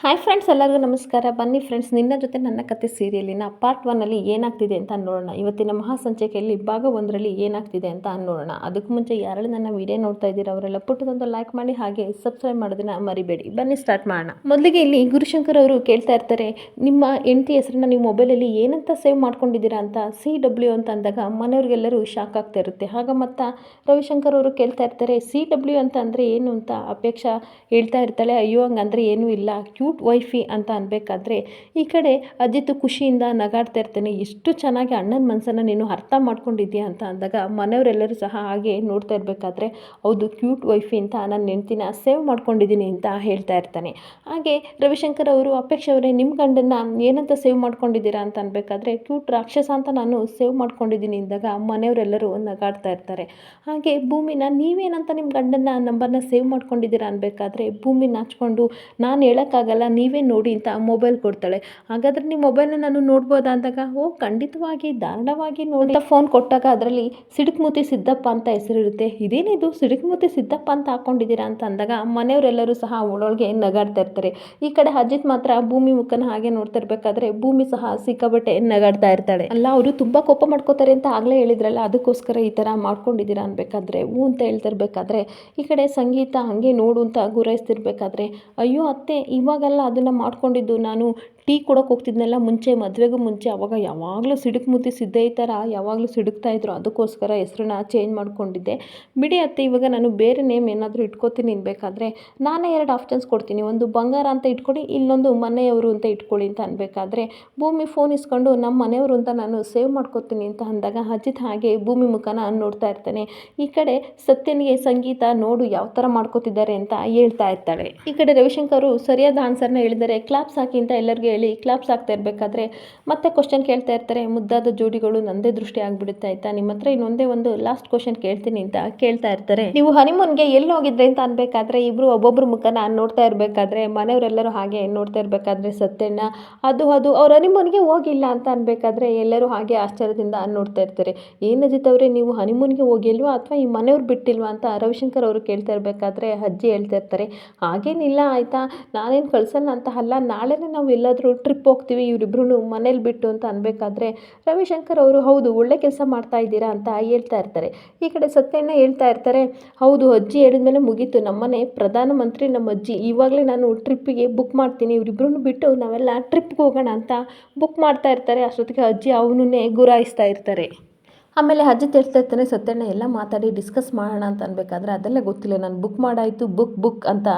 Hi friends, ಎಲ್ಲರಿಗೂ ನಮಸ್ಕಾರ. ಬನ್ನಿ ಫ್ರೆಂಡ್ಸ್, ನಿನ್ನ ಜೊತೆ ನನ್ನ ಕತೆ ಸೀರಿಯಲಿನ ಪಾರ್ಟ್ 1 ಏನಾಗ್ತಿದೆ ಅಂತ ನೋಡೋಣ. ಇವತ್ತಿನ ಮಹಾಸಂಚಿಕೆಯಲ್ಲಿ ಭಾಗ 1 ಏನಾಗ್ತಿದೆ ಅಂತ ನೋಡೋಣ. ಅದಕ್ಕೂ ಮುಂಚೆ ಯಾರೆಲ್ಲ ನನ್ನ ವಿಡಿಯೋ ನೋಡ್ತಾ ಇದ್ದೀರಾ ಅವರೆಲ್ಲ ಪುಟ್ಟದೊಂದು ಲೈಕ್ ಮಾಡಿ, ಹಾಗೆ ಸಬ್ಸ್ಕ್ರೈಬ್ ಮಾಡೋದನ್ನ ಮರಿಬೇಡಿ. ಬನ್ನಿ ಸ್ಟಾರ್ಟ್ ಮಾಡೋಣ. ಮೊದಲಿಗೆ ಇಲ್ಲಿ ಗುರುಶಂಕರ್ ಅವರು ಕೇಳ್ತಾ ಇರ್ತಾರೆ, ನಿಮ್ಮ ಹೆಂಡತಿ ಹೆಸರನ್ನ ನೀವು ಮೊಬೈಲಲ್ಲಿ ಏನಂತ ಸೇವ್ ಮಾಡ್ಕೊಂಡಿದ್ದೀರಾ ಅಂತ. CW ಅಂತ ಅಂದಾಗ ಮನೆಯವ್ರಿಗೆಲ್ಲರೂ ಶಾಕ್ ಆಗ್ತಾ ಇರುತ್ತೆ. ಆಗ ಮತ್ತು ರವಿಶಂಕರ್ ಅವರು ಕೇಳ್ತಾ ಇರ್ತಾರೆ, CW ಅಂತ ಅಂದರೆ ಏನು ಅಂತ. ಅಪೇಕ್ಷಾ ಹೇಳ್ತಾ ಇರ್ತಾಳೆ, ಅಯ್ಯೋ ಹಂಗಂದ್ರೆ ಏನೂ ಇಲ್ಲ, ಕ್ಯೂಟ್ ವೈಫಿ ಅಂತ ಅನ್ಬೇಕಾದ್ರೆ ಈ ಕಡೆ ಅಜಿತ್ ಖುಷಿಯಿಂದ ನಗಾಡ್ತಾ ಇರ್ತಾನೆ. ಎಷ್ಟು ಚೆನ್ನಾಗಿ ಅಣ್ಣನ ಮನಸ್ಸನ್ನು ನೀನು ಅರ್ಥ ಮಾಡ್ಕೊಂಡಿದ್ದೀಯಾ ಅಂತ ಅಂದಾಗ ಮನೆಯವರೆಲ್ಲರೂ ಸಹ ಹಾಗೆ ನೋಡ್ತಾ ಇರಬೇಕಾದ್ರೆ, ಹೌದು ಕ್ಯೂಟ್ ವೈಫಿ ಅಂತ ನನ್ನ ಹೆಂಡ್ತಿನ ಸೇವ್ ಮಾಡ್ಕೊಂಡಿದ್ದೀನಿ ಅಂತ ಹೇಳ್ತಾ ಇರ್ತಾನೆ. ಹಾಗೆ ರವಿಶಂಕರ್ ಅವರು, ಅಪೇಕ್ಷೆ ಅವರೇ ನಿಮ್ಮ ಗಂಡನ್ನ ಏನಂತ ಸೇವ್ ಮಾಡ್ಕೊಂಡಿದ್ದೀರಾ ಅಂತ ಅನ್ಬೇಕಾದ್ರೆ, ಕ್ಯೂಟ್ ರಾಕ್ಷಸ ಅಂತ ನಾನು ಸೇವ್ ಮಾಡ್ಕೊಂಡಿದ್ದೀನಿ ಅಂದಾಗ ಮನೆಯವರೆಲ್ಲರೂ ನಗಾಡ್ತಾ ಇರ್ತಾರೆ. ಹಾಗೆ ಭೂಮಿನ, ನೀವೇನಂತ ನಿಮ್ಮ ಗಂಡನ ನಂಬರ್ನ ಸೇವ್ ಮಾಡ್ಕೊಂಡಿದ್ದೀರಾ ಅನ್ಬೇಕಾದ್ರೆ ಭೂಮಿ ನಾಚ್ಕೊಂಡು, ನಾನು ಹೇಳೋಕ್ಕಾಗಲ್ಲ, ನೀವೇ ನೋಡಿ ಅಂತ ಮೊಬೈಲ್ ಕೊಡ್ತಾಳೆ. ಹಾಗಾದರೆ ನಿಮ್ಮ ಮೊಬೈಲ್ನ ನಾನು ನೋಡ್ಬೋದಾ ಅಂದಾಗ, ಓ ಖಂಡಿತವಾಗಿ ದಾರುಣವಾಗಿ ನೋಡಿ ಅಂತ ಫೋನ್ ಕೊಟ್ಟಾಗ ಅದರಲ್ಲಿ ಸಿಡುಕ್ಮೂತಿ ಸಿದ್ದಪ್ಪ ಅಂತ ಹೆಸರಿರುತ್ತೆ. ಇದೇನಿದು ಸಿಡುಕ್ಮೂತಿ ಸಿದ್ದಪ್ಪ ಅಂತ ಹಾಕೊಂಡಿದ್ದೀರಾ ಅಂತ ಅಂದಾಗ ಮನೆಯವರೆಲ್ಲರೂ ಸಹ ಒಳೊಳಗೆ ನಗಾಡ್ತಾ ಇರ್ತಾರೆ. ಈ ಕಡೆ ಅಜಿತ್ ಮಾತ್ರ ಭೂಮಿ ಮುಖನ ಹಾಗೆ ನೋಡ್ತಾ ಇರಬೇಕಾದ್ರೆ ಭೂಮಿ ಸಹ ಸಿಕ್ಕಾಬಟ್ಟೆ ನಗಾಡ್ತಾ ಇರ್ತಾಳೆ. ಅಲ್ಲ, ಅವರು ತುಂಬ ಕೋಪ ಮಾಡ್ಕೋತಾರೆ ಅಂತ ಆಗಲೇ ಹೇಳಿದ್ರಲ್ಲ, ಅದಕ್ಕೋಸ್ಕರ ಈ ಥರ ಮಾಡ್ಕೊಂಡಿದ್ದೀರಾ ಅನ್ಬೇಕಾದ್ರೆ ಹ್ಞೂ ಅಂತ ಹೇಳ್ತಿರ್ಬೇಕಾದ್ರೆ ಈ ಕಡೆ ಸಂಗೀತ ಹಂಗೆ ನೋಡು ಅಂತ ಗುರಾಯಿಸ್ತಿರ್ಬೇಕಾದ್ರೆ, ಅಯ್ಯೋ ಅತ್ತೆ, ಇವಾಗೆಲ್ಲ ಅದನ್ನು ಮಾಡ್ಕೊಂಡಿದ್ದು ನಾನು ಟೀ ಕೊಡೋಕೆ ಹೋಗ್ತಿದ್ನಲ್ಲ ಮುಂಚೆ, ಮದುವೆಗೂ ಮುಂಚೆ, ಅವಾಗ ಯಾವಾಗಲೂ ಸಿಡುಕ್ಮೂತಿ ಸಿದ್ಧ ಈ ಥರ ಯಾವಾಗಲೂ ಸಿಡುಕ್ತಾಯಿದ್ರು, ಅದಕ್ಕೋಸ್ಕರ ಹೆಸ್ರನ್ನ ಚೇಂಜ್ ಮಾಡ್ಕೊಂಡಿದ್ದೆ. ಬಿಡಿ ಅತ್ತೆ, ಇವಾಗ ನಾನು ಬೇರೆ ನೇಮ್ ಏನಾದರೂ ಇಟ್ಕೋತೀನಿ ಅನ್ಬೇಕಾದ್ರೆ ನಾನೇ 2 ಆಪ್ಷನ್ಸ್ ಕೊಡ್ತೀನಿ, ಒಂದು ಬಂಗಾರ ಅಂತ ಇಟ್ಕೊಳ್ಳಿ, ಇನ್ನೊಂದು ಮನೆಯವರು ಅಂತ ಇಟ್ಕೊಳ್ಳಿ ಅಂತ ಅನ್ಬೇಕಾದ್ರೆ ಭೂಮಿ ಫೋನ್ ಇಸ್ಕೊಂಡು ನಮ್ಮ ಮನೆಯವರು ಅಂತ ನಾನು ಸೇವ್ ಮಾಡ್ಕೋತೀನಿ ಅಂತ ಅಂದಾಗ ಅಜಿತ್ ಹಾಗೆ ಭೂಮಿ ಮುಖನ ನೋಡ್ತಾ ಇರ್ತಾನೆ. ಈ ಕಡೆ ಸತ್ಯನಿಗೆ ಸಂಗೀತ ನೋಡು ಯಾವ ಥರ ಮಾಡ್ಕೋತಿದ್ದಾರೆ ಅಂತ ಹೇಳ್ತಾ ಇರ್ತಾಳೆ. ಈ ಕಡೆ ರವಿಶಂಕರ್ ಸರಿಯಾದ ಆನ್ಸರ್ನ ಹೇಳಿದರೆ ಕ್ಲಾಪ್ಸ್ ಹಾಕಿ ಅಂತ ಎಲ್ಲರಿಗೂ ಹೇಳಿ ಕ್ಲಾಪ್ಸ್ ಹಾಕ್ತಾ ಇರಬೇಕಾದ್ರೆ ಮತ್ತೆ ಕ್ವಶನ್ ಕೇಳ್ತಾ ಇರ್ತಾರೆ. ಮುದ್ದಾದ ಜೋಡಿಗಳು ನಂದೇ ದೃಷ್ಟಿ ಆಗ್ಬಿಡುತ್ತೆ ಆಯ್ತಾ, ನಿಮ್ಮ ಹತ್ರ ಇನ್ನೊಂದೇ ಒಂದು ಲಾಸ್ಟ್ ಕ್ವಶನ್ ಕೇಳ್ತೀನಿ ಅಂತ ಕೇಳ್ತಾ ಇರ್ತಾರೆ. ನೀವು ಹನಿಮೂನ್ಗೆ ಎಲ್ಲಿ ಹೋಗಿದ್ರೆ ಅಂತ ಅನ್ಬೇಕಾದ್ರೆ ಇಬ್ರು ಒಬ್ಬೊಬ್ರು ಮುಖನ ನೋಡ್ತಾ ಇರಬೇಕಾದ್ರೆ ಮನೆಯವರೆಲ್ಲರೂ ಹಾಗೆ ನೋಡ್ತಾ ಇರಬೇಕಾದ್ರೆ ಸತ್ಯಣ್ಣ, ಅದು ಅವ್ರ ಹನಿಮೂನ್ಗೆ ಹೋಗಿಲ್ಲ ಅಂತ ಅನ್ಬೇಕಾದ್ರೆ ಎಲ್ಲರೂ ಹಾಗೆ ಆಶ್ಚರ್ಯದಿಂದ ನೋಡ್ತಾ ಇರ್ತಾರೆ. ಏನು ಅಜಿತ್ ಅವರೇ, ನೀವು ಹನಿಮೂನ್ಗೆ ಹೋಗಿಲ್ವಾ ಅಥವಾ ಈ ಮನೆಯವ್ರು ಬಿಟ್ಟಿಲ್ವಾ ಅಂತ ರವಿಶಂಕರ್ ಅವರು ಕೇಳ್ತಾ ಇರಬೇಕಾದ್ರೆ ಅಜ್ಜಿ ಹೇಳ್ತಾ ಇರ್ತಾರೆ, ಹಾಗೇನಿಲ್ಲ ಆಯಿತಾ, ನಾನೇನು ಕಳ್ಸಲ್ಲ ಅಂತ ಅಲ್ಲ, ನಾಳೆನೇ ನಾವು ಎಲ್ಲಾದರೂ ಟ್ರಿಪ್ ಹೋಗ್ತೀವಿ ಇವರಿಬ್ರು ಮನೇಲಿ ಬಿಟ್ಟು ಅಂತ ಅನ್ಬೇಕಾದ್ರೆ ರವಿಶಂಕರ್ ಅವರು, ಹೌದು ಒಳ್ಳೆ ಕೆಲಸ ಮಾಡ್ತಾ ಇದ್ದೀರಾ ಅಂತ ಹೇಳ್ತಾ ಇರ್ತಾರೆ. ಈ ಕಡೆ ಸತ್ಯಣ್ಣ ಹೇಳ್ತಾ ಇರ್ತಾರೆ, ಹೌದು ಅಜ್ಜಿ ಹೇಳಿದ್ಮೇಲೆ ಮುಗೀತು, ನಮ್ಮನೆ ಪ್ರಧಾನಮಂತ್ರಿ ನಮ್ಮ ಅಜ್ಜಿ, ಇವಾಗಲೇ ನಾನು ಟ್ರಿಪ್ಪಿಗೆ ಬುಕ್ ಮಾಡ್ತೀನಿ, ಇವರಿಬ್ರು ಬಿಟ್ಟು ನಾವೆಲ್ಲ ಟ್ರಿಪ್ಗೆ ಹೋಗೋಣ ಅಂತ ಬುಕ್ ಮಾಡ್ತಾ ಇರ್ತಾರೆ. ಅಷ್ಟೊತ್ತಿಗೆ ಅಜ್ಜಿ ಅವನನ್ನೇ ಗುರಾಯಿಸ್ತಾ ಇರ್ತಾರೆ. ಆಮೇಲೆ ಅಜಿತ್ ಹೇಳ್ತಾ ಇರ್ತಾನೆ, ಸತ್ಯಣ್ಣ ಎಲ್ಲ ಮಾತಾಡಿ ಡಿಸ್ಕಸ್ ಮಾಡೋಣ ಅಂತ ಅನ್ಬೇಕಾದ್ರೆ ಅದೆಲ್ಲ ಗೊತ್ತಿಲ್ಲ, ನಾನು ಬುಕ್ ಮಾಡಾಯಿತು, ಬುಕ್ ಅಂತ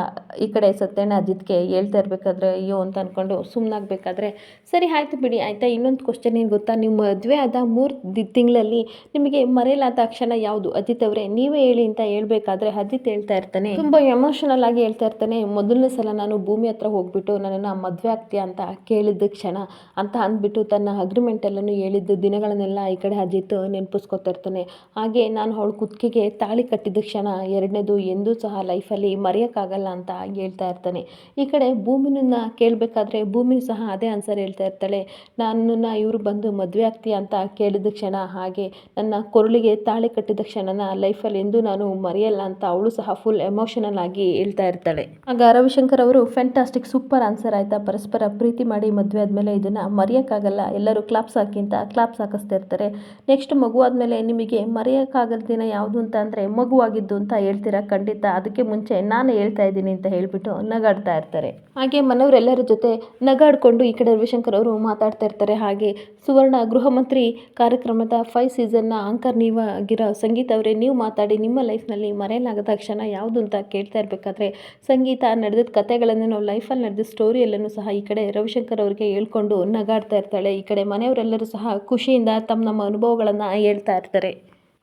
ಈ ಕಡೆ ಸತ್ಯಣ್ಣ ಅಜಿತ್ಗೆ ಹೇಳ್ತಾ ಇರಬೇಕಾದ್ರೆ ಅಯ್ಯೋ ಅಂತ ಅಂದ್ಕೊಂಡು ಸುಮ್ಮನಾಗಬೇಕಾದ್ರೆ, ಸರಿ ಆಯಿತು ಬಿಡಿ ಆಯಿತಾ, ಇನ್ನೊಂದು ಕ್ವಶನ್ ಏನು ಗೊತ್ತಾ, ನಿಮ್ಮ ಮದುವೆ ಆದ 3 ತಿಂಗಳಲ್ಲಿ ನಿಮಗೆ ಮರೆಯಲಾದ ಕ್ಷಣ ಯಾವುದು ಅಜಿತ್ ಅವರೇ, ನೀವೇ ಹೇಳಿ ಅಂತ ಹೇಳ್ಬೇಕಾದ್ರೆ ಅಜಿತ್ ಹೇಳ್ತಾ ಇರ್ತಾನೆ, ತುಂಬ ಎಮೋಷನಲ್ ಆಗಿ ಹೇಳ್ತಾ ಇರ್ತಾನೆ, ಮೊದಲನೇ ಸಲ ನಾನು ಭೂಮಿ ಹತ್ರ ಹೋಗ್ಬಿಟ್ಟು ನನ್ನನ್ನು ಮದುವೆ ಆಗ್ತೀಯಾ ಅಂತ ಕೇಳಿದ್ದ ಕ್ಷಣ ಅಂತ ಅಂದ್ಬಿಟ್ಟು ತನ್ನ ಅಗ್ರಿಮೆಂಟ್ ಎಲ್ಲನೂ ಹೇಳಿದ್ದ ದಿನಗಳನ್ನೆಲ್ಲ ಈ ಕಡೆ ಅಜಿತ್ ನೆನಪಿಸ್ಕೊತಾ ಇರ್ತಾನೆ. ಹಾಗೆ ನಾನು ಅವಳ ಕುತ್ತಿಗೆಗೆ ತಾಳಿ ಕಟ್ಟಿದ ಕ್ಷಣ ಎರಡನೇದು ಎಂದೂ ಸಹ ಲೈಫಲ್ಲಿ ಮರೆಯೋಕ್ಕಾಗಲ್ಲ ಅಂತ ಹೇಳ್ತಾ ಇರ್ತಾನೆ. ಈ ಕಡೆ ಭೂಮಿನ ಕೇಳಬೇಕಾದ್ರೆ ಭೂಮಿನೂ ಸಹ ಅದೇ ಆನ್ಸರ್ ಹೇಳ್ತಾ ಇರ್ತಾಳೆ, ನನ್ನನ್ನು ಇವರು ಬಂದು ಮದುವೆ ಆಗ್ತೀಯಾ ಅಂತ ಕೇಳಿದ ಕ್ಷಣ, ಹಾಗೆ ನನ್ನ ಕೊರಳಿಗೆ ತಾಳಿ ಕಟ್ಟಿದ ಕ್ಷಣನ ಲೈಫಲ್ಲಿ ಎಂದೂ ನಾನು ಮರೆಯಲ್ಲ ಅಂತ ಅವಳು ಸಹ ಫುಲ್ ಎಮೋಷನಲ್ ಆಗಿ ಹೇಳ್ತಾ ಇರ್ತಾಳೆ. ಆಗ ರವಿಶಂಕರ್ ಅವರು, ಫ್ಯಾಂಟಾಸ್ಟಿಕ್, ಸೂಪರ್ ಆನ್ಸರ್ ಆಯಿತಾ, ಪರಸ್ಪರ ಪ್ರೀತಿ ಮಾಡಿ ಮದುವೆ ಆದಮೇಲೆ ಇದನ್ನು ಮರೆಯೋಕ್ಕಾಗಲ್ಲ, ಎಲ್ಲರೂ ಕ್ಲಾಪ್ಸ್ ಹಾಕಿ ಅಂತ ಕ್ಲಾಪ್ಸ್ ಹಾಕಿಸ್ತಾ ಇರ್ತಾರೆ. ನೆಕ್ಸ್ಟ್ ಮಗು ಆದಮೇಲೆ ನಿಮಗೆ ಮರೆಯೋಕ್ಕಾಗದ ದಿನ ಯಾವುದು ಅಂತ ಅಂದರೆ ಮಗುವಾಗಿದ್ದು ಅಂತ ಹೇಳ್ತೀರಾ, ಖಂಡಿತ ಅದಕ್ಕೆ ಮುಂಚೆ ನಾನು ಹೇಳ್ತಾ ಇದ್ದೀನಿ ಅಂತ ಹೇಳ್ಬಿಟ್ಟು ನಗಾಡ್ತಾ ಇರ್ತಾರೆ. ಹಾಗೆ ಮನೆಯವರೆಲ್ಲರ ಜೊತೆ ನಗಾಡ್ಕೊಂಡು ಈ ಕಡೆ ರವಿಶಂಕರ್ ಅವರು ಮಾತಾಡ್ತಾ ಇರ್ತಾರೆ. ಹಾಗೆ ಸುವರ್ಣ ಗೃಹ ಮಂತ್ರಿ ಕಾರ್ಯಕ್ರಮದ 5 ಸೀಸನ್ನ ಆಂಕರ್ ನೀವಾಗಿರೋ ಸಂಗೀತ ಅವರೇ, ನೀವು ಮಾತಾಡಿ, ನಿಮ್ಮ ಲೈಫ್ನಲ್ಲಿ ಮರೆಯಲಾಗದ ಕ್ಷಣ ಯಾವುದು ಅಂತ ಕೇಳ್ತಾ ಇರಬೇಕಾದ್ರೆ ಸಂಗೀತ ನಡೆದ ಕಥೆಗಳನ್ನು ನಾವು ಲೈಫಲ್ಲಿ ನಡೆದ ಸ್ಟೋರಿ ಎಲ್ಲನೂ ಸಹ ಈ ಕಡೆ ರವಿಶಂಕರ್ ಅವರಿಗೆ ಹೇಳ್ಕೊಂಡು ನಗಾಡ್ತಾ ಇರ್ತಾಳೆ. ಈ ಕಡೆ ಮನೆಯವರೆಲ್ಲರೂ ಸಹ ಖುಷಿಯಿಂದ ನಮ್ಮ ಅನುಭವಗಳನ್ನು ಹೇಳ್ತಾ ಇರ್ತಾರೆ.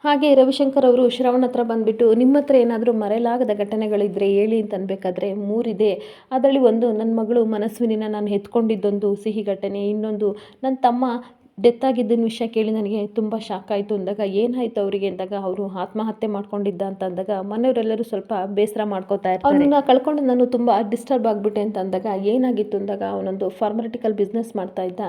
ಹಾಗೆ ರವಿಶಂಕರ್ ಅವರು ಶ್ರವಣ್ ಹತ್ರ ಬಂದುಬಿಟ್ಟು, ನಿಮ್ಮ ಹತ್ರ ಏನಾದರೂ ಮರೆಯಲಾಗದ ಘಟನೆಗಳಿದ್ದರೆ ಹೇಳಿ ಅಂತ ಅನ್ಬೇಕಾದ್ರೆ 3 ಇದೆ. ಅದರಲ್ಲಿ ಒಂದು ನನ್ನ ಮಗಳು ಮನಸ್ವಿನಿನ ನಾನು ಎತ್ಕೊಂಡಿದ್ದೊಂದು ಸಿಹಿ ಘಟನೆ, ಇನ್ನೊಂದು ನನ್ನ ತಮ್ಮ ಡೆತ್ ಆಗಿದ್ದನ್ನ ವಿಷಯ ಕೇಳಿ ನನಗೆ ತುಂಬ ಶಾಕ್ ಆಯಿತು ಅಂದಾಗ, ಏನಾಯಿತು ಅವರಿಗೆ ಅಂದಾಗ, ಅವರು ಆತ್ಮಹತ್ಯೆ ಮಾಡ್ಕೊಂಡಿದ್ದ ಅಂತ ಅಂದಾಗ ಮನೆಯವರೆಲ್ಲರೂ ಸ್ವಲ್ಪ ಬೇಸರ ಮಾಡ್ಕೋತಾ ಇರ್ತಾರೆ. ಅವನ್ನ ಕಳ್ಕೊಂಡು ನಾನು ತುಂಬ ಡಿಸ್ಟರ್ಬ್ ಆಗಿಬಿಟ್ಟೆ ಅಂತ ಅಂದಾಗ, ಏನಾಗಿತ್ತು ಅಂದಾಗ, ಅವನೊಂದು ಫಾರ್ಮರ್ಟಿಕಲ್ ಬಿಸ್ನೆಸ್ ಮಾಡ್ತಾ ಇದ್ದ,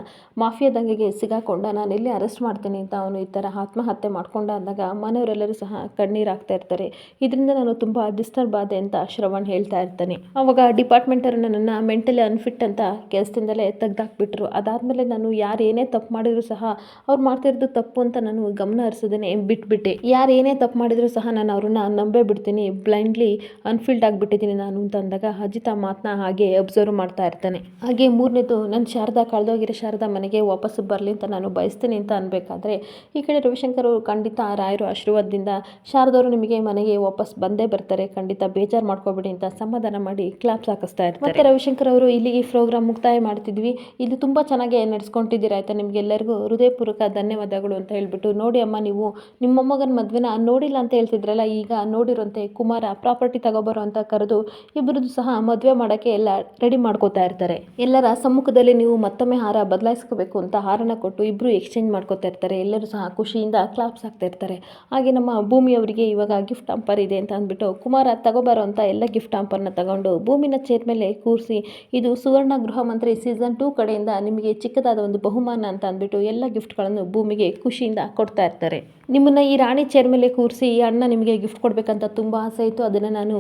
ಮಾಫಿಯಾ ದಂಗೆಗೆ ಸಿಗಾಕೊಂಡ, ನಾನು ಎಲ್ಲಿ ಅರೆಸ್ಟ್ ಮಾಡ್ತೀನಿ ಅಂತ ಅವನು ಈ ಥರ ಆತ್ಮಹತ್ಯೆ ಮಾಡ್ಕೊಂಡ ಅಂದಾಗ ಮನೆಯವರೆಲ್ಲರೂ ಸಹ ಕಣ್ಣೀರು ಹಾಕ್ತಾ ಇರ್ತಾರೆ. ಇದರಿಂದ ನಾನು ತುಂಬ ಡಿಸ್ಟರ್ಬ್ ಆದೆ ಅಂತ ಶ್ರವಣ್ ಹೇಳ್ತಾ ಇರ್ತಾನೆ. ಅವಾಗ ಡಿಪಾರ್ಟ್ಮೆಂಟರು ನನ್ನನ್ನು ಮೆಂಟಲಿ ಅನ್ಫಿಟ್ ಅಂತ ಕೆಲಸದಿಂದಲೇ ತೆಗ್ದಾಕ್ಬಿಟ್ರು. ಅದಾದಮೇಲೆ ನಾನು ಯಾರು ಏನೇ ತಪ್ಪು ಮಾಡಿದ್ರು ಸಹ ಅವ್ರು ಮಾಡ್ತಿರೋದು ತಪ್ಪು ಅಂತ ನಾನು ಗಮನ ಹರಿಸೋದೇ ಬಿಟ್ಬಿಟ್ಟೆ. ಯಾರು ಏನೇ ತಪ್ಪು ಮಾಡಿದ್ರು ಸಹ ನಾನು ಅವ್ರನ್ನ ನಂಬೇ ಬಿಡ್ತೀನಿ, ಬ್ಲೈಂಡ್ಲಿ ಅನ್ಫಿಲ್ಡ್ ಆಗಿಬಿಟ್ಟಿದ್ದೀನಿ ನಾನು ಅಂತ ಅಂದಾಗ ಅಜಿತ್ ಆ ಮಾತನ್ನ ಹಾಗೆ ಅಬ್ಸರ್ವ್ ಮಾಡ್ತಾ ಇರ್ತಾನೆ. ಹಾಗೆ ಮೂರನೇದು, ನನ್ನ ಶಾರದಾ ಕಳೆದೋಗಿರೋ ಶಾರದಾ ಮನೆಗೆ ವಾಪಸ್ ಬರಲಿ ಅಂತ ನಾನು ಬಯಸ್ತೀನಿ ಅಂತ ಅನ್ಬೇಕಾದ್ರೆ ಈ ಕಡೆ ರವಿಶಂಕರ್ ಅವರು ಖಂಡಿತ ರಾಯರು ಆಶೀರ್ವಾದದಿಂದ ಶಾರದವರು ನಿಮಗೆ ಮನೆಗೆ ವಾಪಸ್ ಬಂದೇ ಬರ್ತಾರೆ, ಖಂಡಿತ ಬೇಜಾರು ಮಾಡ್ಕೋಬೇಡಿ ಅಂತ ಸಮಾಧಾನ ಮಾಡಿ ಕ್ಲಾಪ್ಸ್ ಹಾಕಿಸ್ತಾ ಇರ್ತಾರೆ. ಮತ್ತೆ ರವಿಶಂಕರ್ ಅವರು ಇಲ್ಲಿಗೆ ಪ್ರೋಗ್ರಾಮ್ ಮುಕ್ತಾಯ ಮಾಡ್ತಿದ್ವಿ, ಇಲ್ಲಿ ತುಂಬ ಚೆನ್ನಾಗಿ ನಡೆಸ್ಕೊಂಡಿದ್ದೀರಾ ಆಯ್ತಾ, ನಿಮಗೆಲ್ಲರಿಗೂ ಹೃದಯಪೂರ್ವಕ ಧನ್ಯವಾದಗಳು ಅಂತ ಹೇಳ್ಬಿಟ್ಟು, ನೋಡಿ ಅಮ್ಮ ನೀವು ನಿಮ್ಮ ಮೊಮ್ಮಗನ ಮದುವೆನ ನೋಡಿಲ್ಲ ಅಂತ ಹೇಳ್ತಿದ್ರಲ್ಲ, ಈಗ ನೋಡಿರೋಂತೆ ಕುಮಾರ ಪ್ರಾಪರ್ಟಿ ತಗೋಬರೋ ಅಂತ ಕರೆದು ಇಬ್ಬರದ್ದು ಸಹ ಮದುವೆ ಮಾಡೋಕ್ಕೆ ಎಲ್ಲ ರೆಡಿ ಮಾಡ್ಕೋತಾ ಇರ್ತಾರೆ. ಎಲ್ಲರ ಸಮ್ಮುಖದಲ್ಲಿ ನೀವು ಮತ್ತೊಮ್ಮೆ ಹಾರ ಬದಲಾಯಿಸ್ಕೋಬೇಕು ಅಂತ ಹಾರನ ಕೊಟ್ಟು ಇಬ್ಬರು ಎಕ್ಸ್ಚೇಂಜ್ ಮಾಡ್ಕೋತಾ ಇರ್ತಾರೆ. ಎಲ್ಲರೂ ಸಹ ಖುಷಿಯಿಂದ ಕ್ಲಾಪ್ಸ್ ಹಾಕ್ತಾ ಇರ್ತಾರೆ. ಹಾಗೆ ನಮ್ಮ ಭೂಮಿ ಅವರಿಗೆ ಇವಾಗ ಗಿಫ್ಟ್ ಹಂಪರ್ ಇದೆ ಅಂತ ಅಂದ್ಬಿಟ್ಟು ಕುಮಾರ ತಗೋಬರೋ ಅಂತ ಎಲ್ಲ ಗಿಫ್ಟ್ ಹಂಪರ್ನ ತಗೊಂಡು ಭೂಮಿನ ಚೇರ್ ಮೇಲೆ ಕೂರಿಸಿ, ಇದು ಸುವರ್ಣ ಗೃಹ ಮಂತ್ರಿ ಸೀಸನ್ 2 ಕಡೆಯಿಂದ ನಿಮಗೆ ಚಿಕ್ಕದಾದ ಒಂದು ಬಹುಮಾನ ಅಂತ ಅಂದ್ಬಿಟ್ಟು ಎಲ್ಲ ಗಿಫ್ಟ್ಗಳನ್ನು ಭೂಮಿಗೆ ಖುಷಿಯಿಂದ ಕೊಡ್ತಾ ಇರ್ತಾರೆ. ನಿಮ್ಮನ್ನ ಈ ರಾಣಿ ಚೇರ್ ಮೇಲೆ ಕೂರಿಸಿ ಈ ಅಣ್ಣ ನಿಮಗೆ ಗಿಫ್ಟ್ ಕೊಡಬೇಕಂತ ತುಂಬ ಆಸೆ ಇತ್ತು, ಅದನ್ನು ನಾನು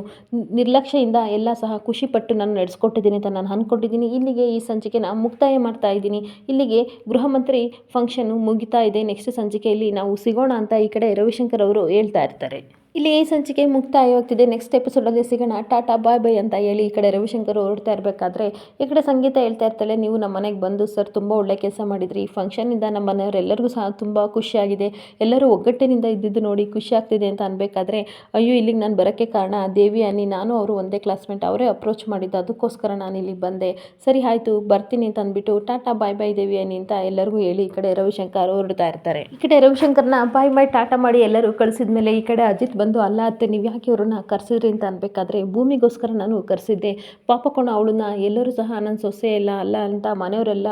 ನಿರ್ಲಕ್ಷ್ಯದಿಂದ ಎಲ್ಲ ಸಹ ಖುಷಿಪಟ್ಟು ನಾನು ನಡೆಸ್ಕೊಟ್ಟಿದ್ದೀನಿ ಅಂತ ನಾನು ಅಂದ್ಕೊಂಡಿದ್ದೀನಿ. ಇಲ್ಲಿಗೆ ಈ ಸಂಚಿಕೆನ ಮುಕ್ತಾಯ ಮಾಡ್ತಾ ಇದ್ದೀನಿ. ಇಲ್ಲಿಗೆ ಗೃಹ ಮಂತ್ರಿ ಫಂಕ್ಷನ್ನು ಮುಗಿತಾ ಇದೆ. ನೆಕ್ಸ್ಟ್ ಸಂಚಿಕೆಯಲ್ಲಿ ನಾವು ಸಿಗೋಣ ಅಂತ ಈ ಕಡೆ ರವಿಶಂಕರ್ ಅವರು ಹೇಳ್ತಾ ಇರ್ತಾರೆ. ಇಲ್ಲಿ ಈ ಸಂಚಿಕೆ ಮುಕ್ತಾಯವಾಗ್ತಿದೆ. ನೆಕ್ಸ್ಟ್ ಎಪಿಸೋಡಲ್ಲಿ ಸಿಗೋಣ, ಟಾಟಾ ಬಾಯ್ ಬಾಯ್ ಅಂತ ಹೇಳಿ ಈ ಕಡೆ ರವಿಶಂಕರ್ ಹೊರಡ್ತಾ ಇರಬೇಕಾದ್ರೆ ಈ ಕಡೆ ಸಂಗೀತ ಹೇಳ್ತಾ ಇರ್ತಾಳೆ, ನೀವು ನಮ್ಮ ಮನೆಗೆ ಬಂದು ಸರ್ ತುಂಬ ಒಳ್ಳೆ ಕೆಲಸ ಮಾಡಿದ್ರಿ, ಈ ಫಂಕ್ಷನಿಂದ ನಮ್ಮ ಮನೆಯವರೆಲ್ಲರಿಗೂ ಸಹ ತುಂಬ ಖುಷಿಯಾಗಿದೆ, ಎಲ್ಲರೂ ಒಗ್ಗಟ್ಟಿನಿಂದ ಇದ್ದಿದ್ದು ನೋಡಿ ಖುಷಿ ಆಗ್ತಿದೆ ಅಂತ ಅನ್ಬೇಕಾದ್ರೆ, ಅಯ್ಯೋ ಇಲ್ಲಿಗೆ ನಾನು ಬರೋಕ್ಕೆ ಕಾರಣ ದೇವಿ ಅನ್ನಿ, ನಾನು ಅವರು ಒಂದೇ ಕ್ಲಾಸ್ಮೇಟ್, ಅವರೇ ಅಪ್ರೋಚ್ ಮಾಡಿದ್ದು, ಅದಕ್ಕೋಸ್ಕರ ನಾನು ಇಲ್ಲಿಗೆ ಬಂದೆ, ಸರಿ ಆಯಿತು ಬರ್ತೀನಿ ಅಂತ ಅಂದ್ಬಿಟ್ಟು ಟಾಟಾ ಬಾಯ್ ಬಾಯ್ ದೇವಿ ಅನ್ನಿ ಅಂತ ಎಲ್ಲರಿಗೂ ಹೇಳಿ ಈ ಕಡೆ ರವಿಶಂಕರ್ ಹೊರಡ್ತಾ ಇರ್ತಾರೆ. ಈ ಕಡೆ ರವಿಶಂಕರ್ನ ಬಾಯ್ ಬಾಯ್ ಟಾಟಾ ಮಾಡಿ ಎಲ್ಲರೂ ಕಳಿಸಿದ್ಮೇಲೆ ಈ ಕಡೆ ಅಜಿತ್ ಬಂದು, ಅಲ್ಲ ಅತ್ತೆ ನೀವು ಯಾಕೆ ಇವ್ರನ್ನ ಕರೆಸಿದ್ರಿ ಅಂತ ಅನ್ಬೇಕಾದ್ರೆ, ಭೂಮಿಗೋಸ್ಕರ ನಾನು ಕರೆಸಿದ್ದೆ, ಪಾಪಕೊಂಡು ಅವಳನ್ನ ಎಲ್ಲರೂ ಸಹ ನನ್ನ ಸೊಸೆ ಅಲ್ಲ ಅಂತ ಮನೆಯವರೆಲ್ಲ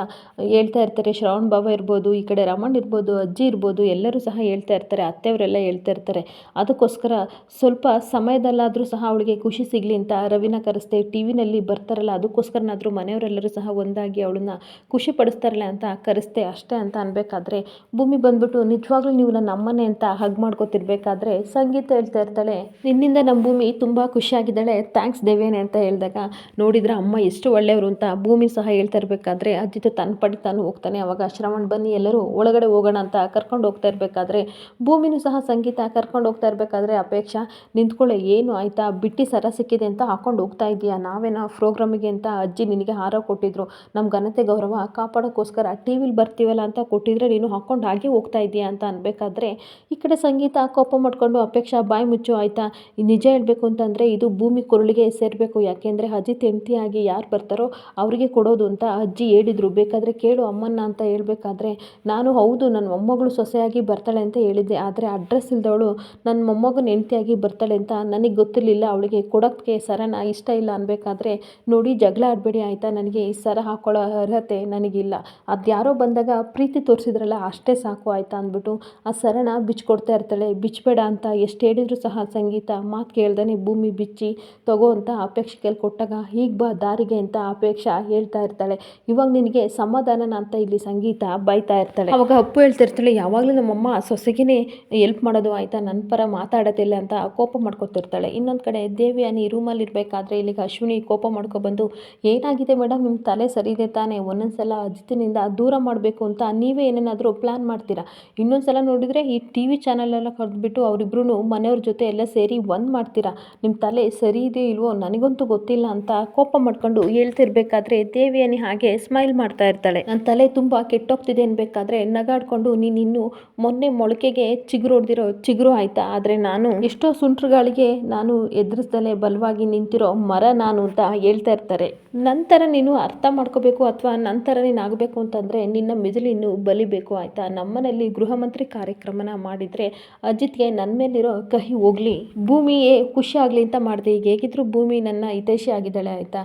ಹೇಳ್ತಾ ಇರ್ತಾರೆ. ಶ್ರವಣ್ ಬಾಬಾ ಇರ್ಬೋದು, ಈ ಕಡೆ ರಮಣ್ ಇರ್ಬೋದು, ಅಜ್ಜಿ ಇರ್ಬೋದು, ಎಲ್ಲರೂ ಸಹ ಹೇಳ್ತಾ ಇರ್ತಾರೆ, ಅತ್ತೆಯವರೆಲ್ಲ ಹೇಳ್ತಾ ಇರ್ತಾರೆ, ಅದಕ್ಕೋಸ್ಕರ ಸ್ವಲ್ಪ ಸಮಯದಲ್ಲಾದರೂ ಸಹ ಅವಳಿಗೆ ಖುಷಿ ಸಿಗಲಿ ಅಂತ ರವಿನ ಕರೆಸ್ದೆ, ಟಿ ವಿನಲ್ಲಿ ಬರ್ತಾರಲ್ಲ ಅದಕ್ಕೋಸ್ಕರನಾದರೂ ಮನೆಯವರೆಲ್ಲರೂ ಸಹ ಒಂದಾಗಿ ಅವಳನ್ನ ಖುಷಿ ಪಡಿಸ್ತಾರಲ್ಲ ಅಂತ ಕರೆಸ್ದೆ ಅಷ್ಟೇ ಅಂತ ಅನ್ಬೇಕಾದ್ರೆ, ಭೂಮಿ ಬಂದ್ಬಿಟ್ಟು ನಿಜವಾಗ್ಲೂ ನೀವು ನನ್ನ ಅಮ್ಮನೇ ಅಂತ ಹಗ್ ಮಾಡ್ಕೊತಿರ್ಬೇಕಾದ್ರೆ ಸಂಗೀತ ಹೇಳ್ತಾ ಇರ್ತಾಳೆ, ನಿನ್ನಿಂದ ನಮ್ಮ ಭೂಮಿ ತುಂಬ ಖುಷಿಯಾಗಿದ್ದಾಳೆ, ಥ್ಯಾಂಕ್ಸ್ ದೇವೇನೆ ಅಂತ ಹೇಳಿದಾಗ, ನೋಡಿದ್ರೆ ಅಮ್ಮ ಎಷ್ಟು ಒಳ್ಳೆಯವರು ಅಂತ ಭೂಮಿ ಸಹ ಹೇಳ್ತಾ ಇರಬೇಕಾದ್ರೆ ಅಜಿತ್ ತನ್ನ ಪಡಿ ತಾನು ಹೋಗ್ತಾನೆ. ಅವಾಗ ಶ್ರವಣ್ ಬನ್ನಿ ಎಲ್ಲರೂ ಒಳಗಡೆ ಹೋಗೋಣ ಅಂತ ಕರ್ಕೊಂಡು ಹೋಗ್ತಾ ಇರಬೇಕಾದ್ರೆ ಭೂಮಿನೂ ಸಹ ಸಂಗೀತ ಕರ್ಕೊಂಡು ಹೋಗ್ತಾ ಇರಬೇಕಾದ್ರೆ, ಅಪೇಕ್ಷಾ ನಿಂತ್ಕೊಳ್ಳೆ, ಏನು ಆಯಿತಾ, ಬಿಟ್ಟು ಸರ ಸಿಕ್ಕಿದೆ ಅಂತ ಹಾಕೊಂಡು ಹೋಗ್ತಾ ಇದೆಯಾ, ನಾವೇನೋ ಪ್ರೋಗ್ರಾಮಿಗೆ ಅಂತ ಅಜ್ಜಿ ನಿನಗೆ ಹಾರ ಕೊಟ್ಟಿದ್ರು, ನಮ್ಮ ಘನತೆ ಗೌರವ ಕಾಪಾಡೋಕ್ಕೋಸ್ಕರ ಟಿ ವಿಲಿ ಬರ್ತೀವಲ್ಲ ಅಂತ ಕೊಟ್ಟಿದ್ರೆ ನೀನು ಹಾಕೊಂಡು ಹಾಗೆ ಹೋಗ್ತಾ ಇದೆಯಾ ಅಂತ ಅನ್ಬೇಕಾದ್ರೆ ಈ ಕಡೆ ಸಂಗೀತ ಕೋಪ ಮಾಡ್ಕೊಂಡು, ಅಪೇಕ್ಷಾ ಬಾಯಿ ಮುಚ್ಚು ಆಯಿತಾ, ನಿಜ ಹೇಳಬೇಕು ಅಂತಂದರೆ ಇದು ಭೂಮಿ ಕೊರಳಿಗೆ ಸೇರಬೇಕು, ಯಾಕೆಂದರೆ ಅಜಿತ್ ಹೆಂಡತಿಯಾಗಿ ಯಾರು ಬರ್ತಾರೋ ಅವರಿಗೆ ಕೊಡೋದು ಅಂತ ಅಜ್ಜಿ ಹೇಳಿದರು, ಬೇಕಾದರೆ ಕೇಳು ಅಮ್ಮನ್ನ ಅಂತ ಹೇಳಬೇಕಾದ್ರೆ, ನಾನು ಹೌದು ನನ್ನ ಮೊಮ್ಮಗಳು ಸೊಸೆಯಾಗಿ ಬರ್ತಾಳೆ ಅಂತ ಹೇಳಿದ್ದೆ, ಆದರೆ ಅಡ್ರೆಸ್ ಇಲ್ದವಳು ನನ್ನ ಮೊಮ್ಮಗನ ಹೆಂಡತಿಯಾಗಿ ಬರ್ತಾಳೆ ಅಂತ ನನಗೆ ಗೊತ್ತಿರಲಿಲ್ಲ, ಅವಳಿಗೆ ಕೊಡೋಕ್ಕೆ ಸರನ ಇಷ್ಟ ಇಲ್ಲ ಅನ್ಬೇಕಾದ್ರೆ, ನೋಡಿ ಜಗಳ ಆಡಬೇಡಿ ಆಯಿತಾ, ನನಗೆ ಈ ಸರ ಹಾಕೊಳ್ಳೋ ಅರ್ಹತೆ ನನಗಿಲ್ಲ, ಅದು ಯಾರೋ ಬಂದಾಗ ಪ್ರೀತಿ ತೋರಿಸಿದ್ರಲ್ಲ ಅಷ್ಟೇ ಸಾಕು ಆಯಿತಾ ಅಂದ್ಬಿಟ್ಟು ಆ ಸರನ ಬಿಚ್ಕೊಡ್ತಾ ಇರ್ತಾಳೆ. ಬಿಚ್ಚಬೇಡ ಅಂತ ಎಷ್ಟು ಹೇಳಿದ್ರು ಸಹ ಸಂಗೀತ ಮಾತು ಕೇಳ್ದಾನೆ ಭೂಮಿ ಬಿಚ್ಚಿ ತಗೋ ಅಂತ ಅಪೇಕ್ಷೆ ಕೈಲಿ ಕೊಟ್ಟಾಗ, ಈಗ ಬಾ ದಾರಿಗೆ ಅಂತ ಅಪೇಕ್ಷಾ ಹೇಳ್ತಾ ಇರ್ತಾಳೆ. ಇವಾಗ ನಿನಗೆ ಸಮಾಧಾನನ ಅಂತ ಇಲ್ಲಿ ಸಂಗೀತ ಬೈತಾ ಇರ್ತಾಳೆ. ಅವಾಗ ಅಪ್ಪು ಹೇಳ್ತಾ ಇರ್ತಾಳೆ, ಯಾವಾಗಲೂ ನಮ್ಮಮ್ಮ ಸೊಸೆಗೇನೆ ಹೆಲ್ಪ್ ಮಾಡೋದು ಆಯಿತಾ, ನನ್ನ ಪರ ಮಾತಾಡೋದಿಲ್ಲ ಅಂತ ಕೋಪ ಮಾಡ್ಕೊತಿರ್ತಾಳೆ. ಇನ್ನೊಂದು ಕಡೆ ದೇವಿ ಅನ್ನಿ ರೂಮಲ್ಲಿ ಇರಬೇಕಾದ್ರೆ ಇಲ್ಲಿಗೆ ಅಶ್ವಿನಿ ಕೋಪ ಮಾಡ್ಕೊಬಂದು, ಏನಾಗಿದೆ ಮೇಡಮ್ ನಿಮ್ಮ ತಲೆ ಸರಿ ಇದೆ ತಾನೇ, ಒಂದೊಂದ್ಸಲ ಅಜಿತಿನಿಂದ ದೂರ ಮಾಡಬೇಕು ಅಂತ ನೀವೇ ಏನೇನಾದರೂ ಪ್ಲ್ಯಾನ್ ಮಾಡ್ತೀರಾ, ಇನ್ನೊಂದ್ಸಲ ನೋಡಿದರೆ ಈ ಟಿ ವಿ ಚಾನಲೆಲ್ಲ ಕರೆದ್ಬಿಟ್ಟು ಅವರಿಬ್ರು ಮನೆಯವ್ರ ಜೊತೆ ಎಲ್ಲ ಸೇರಿ ಒಂದು ಮಾಡ್ತೀರಾ, ನಿಮ್ಮ ತಲೆ ಸರಿ ಇದೆ ಇಲ್ವೋ ನನಗಂತೂ ಗೊತ್ತಿಲ್ಲ ಅಂತ ಕೋಪ ಮಾಡ್ಕೊಂಡು ಹೇಳ್ತಿರ್ಬೇಕಾದ್ರೆ ದೇವಿಯನಿ ಹಾಗೆ ಸ್ಮೈಲ್ ಮಾಡ್ತಾ ಇರ್ತಾಳೆ. ನನ್ನ ತಲೆ ತುಂಬ ಕೆಟ್ಟೋಗ್ತಿದೆ ಅನ್ಬೇಕಾದ್ರೆ ನಗಾಡ್ಕೊಂಡು, ನೀನು ಇನ್ನು ಮೊನ್ನೆ ಮೊಳಕೆಗೆ ಚಿಗುರು ಹೊಡೆದಿರೋ ಚಿಗುರು ಆಯಿತಾ, ಆದರೆ ನಾನು ಎಷ್ಟೋ ಸುಂಟ್ರುಗಳಿಗೆ ನಾನು ಎದುರಿಸ್ದಲೇ ಬಲವಾಗಿ ನಿಂತಿರೋ ಮರ ನಾನು ಅಂತ ಹೇಳ್ತಾ ಇರ್ತಾರೆ. ನಂತರ ನೀನು ಅರ್ಥ ಮಾಡ್ಕೋಬೇಕು ಅಥವಾ ನಂತರ ನೀನು ಆಗಬೇಕು ಅಂತಂದರೆ ನಿನ್ನ ಮಿದುಳಿನ್ನು ಬಲಿಬೇಕು ಆಯಿತಾ, ನಮ್ಮನೇಲಿ ಗೃಹ ಮಂತ್ರಿ ಕಾರ್ಯಕ್ರಮನ ಮಾಡಿದರೆ ಅಜಿತ್ಗೆ ನನ್ನ ಮೇಲಿರೋ ಕಹಿ ಹೋಗಲಿ, ಭೂಮಿಯೇ ಖುಷಿ ಆಗಲಿ ಅಂತ ಮಾಡಿದೆ, ಈಗ ಹೇಗಿದ್ರು ಭೂಮಿ ನನ್ನ ಹಿತೈಷಿ ಆಗಿದ್ದಾಳೆ ಆಯಿತಾ,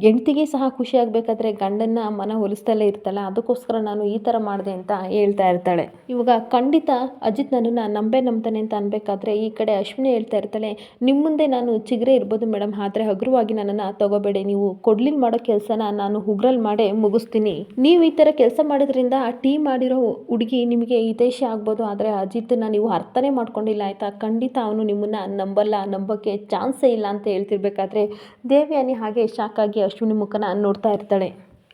ಹೆಂಡ್ತಿಗೆ ಸಹ ಖುಷಿ ಆಗಬೇಕಾದ್ರೆ ಗಂಡನ ಮನ ಒಲಿಸ್ತಲೇ ಇರ್ತಲ್ಲ, ಅದಕ್ಕೋಸ್ಕರ ನಾನು ಈ ಥರ ಮಾಡಿದೆ ಅಂತ ಹೇಳ್ತಾ ಇರ್ತಾಳೆ. ಇವಾಗ ಖಂಡಿತ ಅಜಿತ್ ನನ್ನನ್ನು ನಂಬ್ತಾನೆ ಅಂತ ಅನ್ಬೇಕಾದ್ರೆ ಈ ಕಡೆ ಅಶ್ವಿನಿ ಹೇಳ್ತಾ ಇರ್ತಾಳೆ, ನಿಮ್ಮ ಮುಂದೆ ನಾನು ಚಿಗರೆ ಇರ್ಬೋದು ಮೇಡಮ್, ಆದರೆ ಹಗುರವಾಗಿ ನನ್ನನ್ನು ತಗೋಬೇಡಿ. ನೀವು ಕೊಡ್ಲಿಲ್ ಮಾಡೋ ಕೆಲಸನ ನಾನು ಉಗ್ರಲ್ಲಿ ಮಾಡೇ ಮುಗಿಸ್ತೀನಿ. ನೀವು ಈ ಥರ ಕೆಲಸ ಮಾಡೋದ್ರಿಂದ ಆ ಟೀ ಮಾಡಿರೋ ಹುಡುಗಿ ನಿಮಗೆ ಹಿತೈಷಿ ಆಗ್ಬೋದು, ಆದರೆ ಅಜಿತ್ನ ನೀವು ಅರ್ಥನೇ ಮಾಡ್ಕೊಂಡಿಲ್ಲ ಆಯಿತಾ. ಖಂಡಿತ ಅವನು ನಿಮ್ಮನ್ನು ನಂಬೋಕ್ಕೆ ಚಾನ್ಸೇ ಇಲ್ಲ ಅಂತ ಹೇಳ್ತಿರ್ಬೇಕಾದ್ರೆ ದೇವಯಾನಿ ಹಾಗೆ ಶಾಕ್ ಆಗಿ ಅಶ್ವಿನಿ ಮುಖನ ನೋಡ್ತಾ ಇರ್ತಾಳೆ.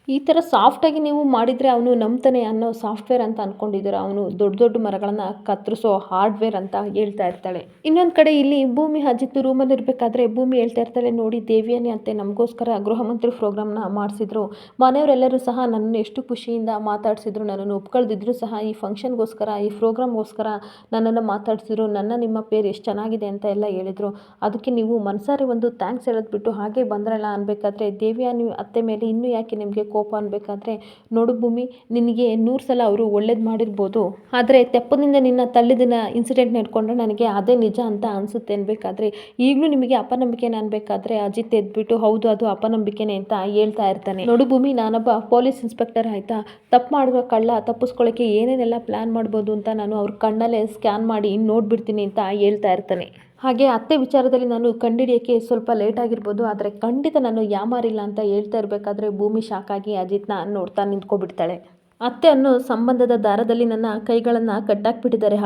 ಈ ಥರ ಸಾಫ್ಟಾಗಿ ನೀವು ಮಾಡಿದರೆ ಅವನು ನಂಬ್ತಾನೆ ಅನ್ನೋ ಸಾಫ್ಟ್ವೇರ್ ಅಂತ ಅಂದ್ಕೊಂಡಿದ್ದೀರ, ಅವನು ದೊಡ್ಡ ದೊಡ್ಡ ಮರಗಳನ್ನು ಕತ್ತರಿಸೋ ಹಾರ್ಡ್ವೇರ್ ಅಂತ ಹೇಳ್ತಾ ಇರ್ತಾಳೆ. ಇನ್ನೊಂದು ಕಡೆ ಇಲ್ಲಿ ಭೂಮಿ ಅಜಿತ್ ರೂಮಲ್ಲಿ ಇರಬೇಕಾದ್ರೆ ಭೂಮಿ ಹೇಳ್ತಾ ಇರ್ತಾಳೆ, ನೋಡಿ ದೇವಿಯಾನಿ ಅತ್ತೆ ನಮಗೋಸ್ಕರ ಗೃಹ ಮಂತ್ರಿ ಪ್ರೋಗ್ರಾಮ್ನ ಮಾಡಿಸಿದ್ರು, ಮನೆಯವರೆಲ್ಲರೂ ಸಹ ನನ್ನನ್ನು ಎಷ್ಟು ಖುಷಿಯಿಂದ ಮಾತಾಡಿಸಿದ್ರು, ನನ್ನನ್ನು ಒಪ್ಕೊಳ್ದಿದ್ರು ಸಹ ಈ ಫಂಕ್ಷನ್ಗೋಸ್ಕರ ಈ ಪ್ರೋಗ್ರಾಮ್ಗೋಸ್ಕರ ನನ್ನನ್ನು ಮಾತಾಡಿಸಿದ್ರು, ನಿಮ್ಮ ಪೇರ್ ಎಷ್ಟು ಚೆನ್ನಾಗಿದೆ ಅಂತ ಎಲ್ಲ ಹೇಳಿದರು, ಅದಕ್ಕೆ ನೀವು ಮನಸಾರೆ ಒಂದು ಥ್ಯಾಂಕ್ಸ್ ಹೇಳೋದು ಬಿಟ್ಟು ಹಾಗೆ ಬಂದ್ರಲ್ಲ ಅನ್ಬೇಕಾದ್ರೆ ದೇವಿಯಾನಿ ಅತ್ತೆ ಮೇಲೆ ಇನ್ನೂ ಯಾಕೆ ನಿಮಗೆ ಕೋಪ ಅನ್ಬೇಕಾದ್ರೆ, ನೋಡು ಭೂಮಿ, ನಿನಗೆ 100 ಸಲ ಅವರು ಒಳ್ಳೇದು ಮಾಡಿರ್ಬೋದು, ಆದರೆ ತೆಪ್ಪದಿಂದ ನಿನ್ನ ತಳ್ಳಿದಿನ ಇನ್ಸಿಡೆಂಟ್ ನಡ್ಕೊಂಡ್ರೆ ನನಗೆ ಅದೇ ನಿಜ ಅಂತ ಅನಿಸುತ್ತೆ ಅನ್ಬೇಕಾದ್ರೆ ಈಗಲೂ ನಿಮಗೆ ಅಪನಂಬಿಕೆನ ಅನ್ಬೇಕಾದ್ರೆ ಅಜಿತ್ ಎದ್ಬಿಟ್ಟು ಹೌದು ಅದು ಅಪನಂಬಿಕೆನೇ ಅಂತ ಹೇಳ್ತಾ ಇರ್ತಾನೆ. ನೋಡು ಭೂಮಿ, ನಾನೊಬ್ಬ ಪೊಲೀಸ್ ಇನ್ಸ್ಪೆಕ್ಟರ್ ಆಯಿತಾ, ತಪ್ಪು ಮಾಡಿರೋ ಕಳ್ಳ ತಪ್ಪಿಸ್ಕೊಳ್ಳೋಕ್ಕೆ ಏನೇನೆಲ್ಲ ಪ್ಲ್ಯಾನ್ ಮಾಡ್ಬೋದು ಅಂತ ನಾನು ಅವ್ರ ಕಣ್ಣಲ್ಲೇ ಸ್ಕ್ಯಾನ್ ಮಾಡಿ ನೋಡ್ಬಿಡ್ತೀನಿ ಅಂತ ಹೇಳ್ತಾ ಇರ್ತಾನೆ. ಹಾಗೆ ಅತ್ತೆ ವಿಚಾರದಲ್ಲಿ ನಾನು ಕಂಡುಹಿಡಿಯೋಕ್ಕೆ ಸ್ವಲ್ಪ ಲೇಟ್ ಆಗಿರ್ಬೋದು, ಆದರೆ ಖಂಡಿತ ನಾನು ಯಾಮಾರಿಲ್ಲ ಅಂತ ಹೇಳ್ತಾ ಇರಬೇಕಾದ್ರೆ ಭೂಮಿ ಶಾಕಾಗಿ ಅಜಿತ್ನ ನೋಡ್ತಾ ನಿಂತ್ಕೊಬಿಡ್ತಾಳೆ. ಅತ್ತೆ ಅನ್ನೋ ಸಂಬಂಧದ ದಾರದಲ್ಲಿ ನನ್ನ ಕೈಗಳನ್ನು ಕಟ್ಟಾಕ್ಬಿಟ್ಟಿದ್ದಾರೆ,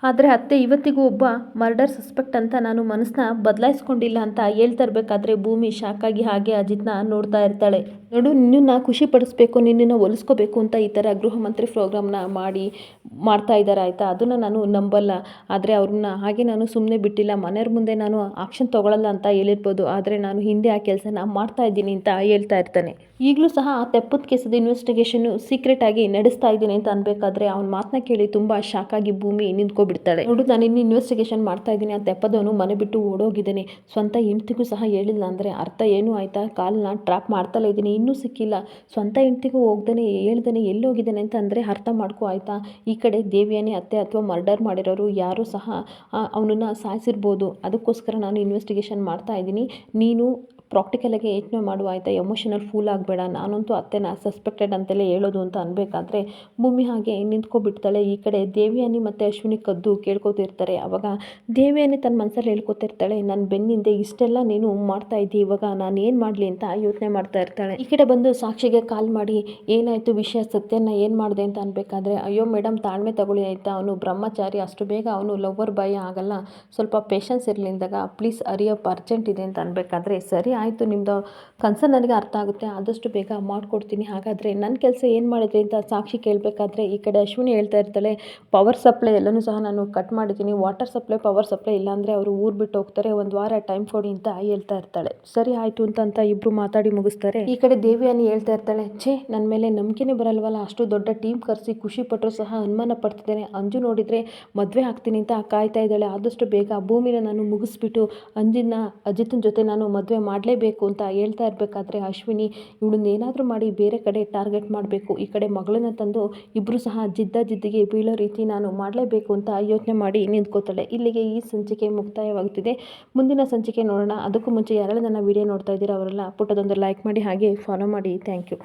ಆದರೆ ಅತ್ತೆ ಇವತ್ತಿಗೂ ಒಬ್ಬ ಮರ್ಡರ್ ಸಸ್ಪೆಕ್ಟ್ ಅಂತ ನಾನು ಮನಸ್ಸನ್ನ ಬದಲಾಯಿಸ್ಕೊಂಡಿಲ್ಲ ಅಂತ ಹೇಳ್ತಾ ಇರಬೇಕಾದ್ರೆ ಭೂಮಿ ಶಾಕಾಗಿ ಹಾಗೆ ಅಜಿತ್ನ ನೋಡ್ತಾ ಇರ್ತಾಳೆ. ನೋಡು, ನಿನ್ನನ್ನು ಖುಷಿ ಪಡಿಸ್ಬೇಕು, ನಿನ್ನನ್ನು ಒಲಿಸ್ಕೋಬೇಕು ಅಂತ ಈ ಥರ ಗೃಹ ಮಂತ್ರಿ ಪ್ರೋಗ್ರಾಮ್ನ ಮಾಡ್ತಾ ಇದ್ದಾರೆ ಆಯಿತಾ, ಅದನ್ನು ನಾನು ನಂಬಲ್ಲ, ಆದರೆ ಅವ್ರನ್ನ ಹಾಗೆ ನಾನು ಸುಮ್ಮನೆ ಬಿಟ್ಟಿಲ್ಲ, ಮನೆಯವ್ರ ಮುಂದೆ ನಾನು ಆಕ್ಷನ್ ತೊಗೊಳ್ಳಲ್ಲ ಅಂತ ಹೇಳಿರ್ಬೋದು, ಆದರೆ ನಾನು ಹಿಂದೆ ಆ ಕೆಲಸನ ಮಾಡ್ತಾ ಇದ್ದೀನಿ ಅಂತ ಹೇಳ್ತಾ ಇರ್ತಾನೆ. ಈಗಲೂ ಸಹ ಆ ತೆಪ್ಪದ ಕೇಸದ ಇನ್ವೆಸ್ಟಿಗೇಷನ್ನು ಸೀಕ್ರೆಟಾಗಿ ನಡೆಸ್ತಾ ಇದ್ದೀನಿ ಅಂತ ಅನ್ಬೇಕಾದ್ರೆ ಅವನ ಮಾತನ್ನ ಕೇಳಿ ತುಂಬ ಶಾಕಾಗಿ ಭೂಮಿ ನಿಂತ್ಕೊಬಿಡ್ತಾಳೆ. ನೋಡು, ನಾನು ಇನ್ನು ಇನ್ವೆಸ್ಟಿಗೇಷನ್ ಮಾಡ್ತಾ ಇದ್ದೀನಿ, ಆ ತೆಪ್ಪದವನು ಮನೆ ಬಿಟ್ಟು ಓಡೋಗಿದ್ದೇನೆ, ಸ್ವಂತ ಹೆಂಡ್ತಿಗೂ ಸಹ ಹೇಳಿಲ್ಲ ಅಂದರೆ ಅರ್ಥ ಏನು ಆಯಿತಾ, ಕಾಲನ್ನ ಟ್ರ್ಯಾಪ್ ಮಾಡ್ತಲೇ ಇದ್ದೀನಿ, ಇನ್ನೂ ಸಿಕ್ಕಿಲ್ಲ, ಸ್ವಂತ ಹೆಂಡ್ತಿಗೂ ಹೇಳ್ದೇನೆ ಎಲ್ಲೋಗಿದ್ದಾನೆ ಅಂತ ಅಂದರೆ ಅರ್ಥ ಮಾಡ್ಕೋ ಆಯಿತಾ. ಈ ಕಡೆ ದೇವಿಯಾನಿ ಅತ್ತೆ ಅಥವಾ ಮರ್ಡರ್ ಮಾಡಿರೋರು ಯಾರೂ ಸಹ ಅವನನ್ನು ಸಾಯಿಸಿರ್ಬೋದು, ಅದಕ್ಕೋಸ್ಕರ ನಾನು ಇನ್ವೆಸ್ಟಿಗೇಷನ್ ಮಾಡ್ತಾ ಇದ್ದೀನಿ, ನೀನು ಪ್ರಾಕ್ಟಿಕಲಾಗಿ ಯೋಚನೆ ಮಾಡು ಆಯಿತಾ, ಎಮೋಷನಲ್ ಫೂಲ್ ಆಗಬೇಡ, ನಾನಂತೂ ಅತ್ತೆನ ಸಸ್ಪೆಕ್ಟೆಡ್ ಅಂತಲೇ ಹೇಳೋದು ಅಂತ ಅನ್ಬೇಕಾದ್ರೆ ಭೂಮಿ ಹಾಗೆ ನಿಂತ್ಕೊಬಿಡ್ತಾಳೆ. ಈ ಕಡೆ ದೇವಿಯಾನಿ ಮತ್ತು ಅಶ್ವಿನಿ ಕದ್ದು ಕೇಳ್ಕೊತಿರ್ತಾರೆ. ಆವಾಗ ದೇವಿಯಾನಿ ತನ್ನ ಮನಸ್ಸಲ್ಲಿ ಹೇಳ್ಕೊತಿರ್ತಾಳೆ, ನನ್ನ ಬೆನ್ನಿಂದೆ ಇಷ್ಟೆಲ್ಲ ನೀನು ಮಾಡ್ತಾ ಇದ್ದಿ, ಇವಾಗ ನಾನು ಏನು ಮಾಡಲಿ ಅಂತ ಯೋಚನೆ ಮಾಡ್ತಾ ಇರ್ತಾಳೆ. ಈ ಕಡೆ ಬಂದು ಸಾಕ್ಷಿಗೆ ಕಾಲ್ ಮಾಡಿ ಏನಾಯಿತು ವಿಷಯ, ಸತ್ಯನ ಏನು ಮಾಡಿದೆ ಅಂತ ಅನ್ಬೇಕಾದ್ರೆ, ಅಯ್ಯೋ ಮೇಡಮ್ ತಾಳ್ಮೆ ತಗೊಳ್ಳಿ ಆಯಿತಾ, ಅವನು ಬ್ರಹ್ಮಚಾರಿ, ಅಷ್ಟು ಬೇಗ ಅವನು ಲವರ್ ಬಾಯ್ ಆಗಲ್ಲ, ಸ್ವಲ್ಪ ಪೇಷನ್ಸ್ ಇರಲಿಂದಾಗ ಪ್ಲೀಸ್ ಅರಿಯಪ್ಪ, ಅರ್ಜೆಂಟ್ ಇದೆ ಅಂತ ಅನ್ಬೇಕಾದ್ರೆ ಸರಿ ಆಯಿತು, ನಿಮ್ಮದು ಕನ್ಸರ್ನ್ ನನಗೆ ಅರ್ಥ ಆಗುತ್ತೆ, ಆದಷ್ಟು ಬೇಗ ಮಾಡಿಕೊಡ್ತೀನಿ, ಹಾಗಾದರೆ ನನ್ನ ಕೆಲಸ ಏನು ಮಾಡಿದ್ರಿ ಅಂತ ಸಾಕ್ಷಿ ಕೇಳಬೇಕಾದ್ರೆ ಈ ಕಡೆ ಅಶ್ವಿನಿ ಹೇಳ್ತಾ ಇರ್ತಾಳೆ, ಪವರ್ ಸಪ್ಲೈ ಎಲ್ಲನೂ ಸಹ ನಾನು ಕಟ್ ಮಾಡಿದ್ದೀನಿ, ವಾಟರ್ ಸಪ್ಲೈ ಪವರ್ ಸಪ್ಲೈ ಇಲ್ಲಾಂದರೆ ಅವರು ಊರು ಬಿಟ್ಟು ಹೋಗ್ತಾರೆ, 1 ವಾರ ಟೈಮ್ ಕೊಡಿ ಅಂತ ಹೇಳ್ತಾ ಇರ್ತಾಳೆ. ಸರಿ ಆಯಿತು ಅಂತ ಇಬ್ಬರು ಮಾತಾಡಿ ಮುಗಿಸ್ತಾರೆ. ಈ ಕಡೆ ದೇವಿಯಾನಿ ಹೇಳ್ತಾ ಇರ್ತಾಳೆ, ನನ್ನ ಮೇಲೆ ನಂಬಿಕೆನೇ ಬರಲ್ವಲ್ಲ, ಅಷ್ಟು ದೊಡ್ಡ ಟೀಮ್ ಕರೆಸಿ ಖುಷಿ ಪಟ್ಟರು ಸಹ ಅನುಮಾನ ಪಡ್ತಿದ್ದೇನೆ, ಅಂಜು ನೋಡಿದರೆ ಮದುವೆ ಆಗ್ತೀನಿ ಅಂತ ಕಾಯ್ತಾ ಇದ್ದಾಳೆ, ಆದಷ್ಟು ಬೇಗ ಭೂಮಿನ ನಾನು ಮುಗಿಸ್ಬಿಟ್ಟು ಅಂಜಿನ ಅಜಿತನ ಜೊತೆ ನಾನು ಮದುವೆ ಮಾಡಲೇಬೇಕು ಅಂತ ಹೇಳ್ತಾ ಇರಬೇಕಾದ್ರೆ ಅಶ್ವಿನಿ ಇವಳನ್ನ ಏನಾದರೂ ಮಾಡಿ ಬೇರೆ ಕಡೆ ಟಾರ್ಗೆಟ್ ಮಾಡಬೇಕು, ಈ ಕಡೆ ಮಗಳನ್ನ ತಂದು ಇಬ್ಬರು ಸಹ ಜಿದ್ದಿಗೆ ಬೀಳೋ ರೀತಿ ನಾನು ಮಾಡಲೇಬೇಕು ಅಂತ ಯೋಚನೆ ಮಾಡಿ ನಿಂತ್ಕೋತಾಳೆ. ಇಲ್ಲಿಗೆ ಈ ಸಂಚಿಕೆ ಮುಕ್ತಾಯವಾಗುತ್ತಿದೆ. ಮುಂದಿನ ಸಂಚಿಕೆ ನೋಡೋಣ. ಅದಕ್ಕೂ ಮುಂಚೆ ಯಾರೆಲ್ಲ ನನ್ನ ವಿಡಿಯೋ ನೋಡ್ತಾ ಇದ್ದೀರಾ ಅವರೆಲ್ಲ ಪುಟ್ಟದೊಂದು ಲೈಕ್ ಮಾಡಿ ಹಾಗೆ ಫಾಲೋ ಮಾಡಿ. Thank you.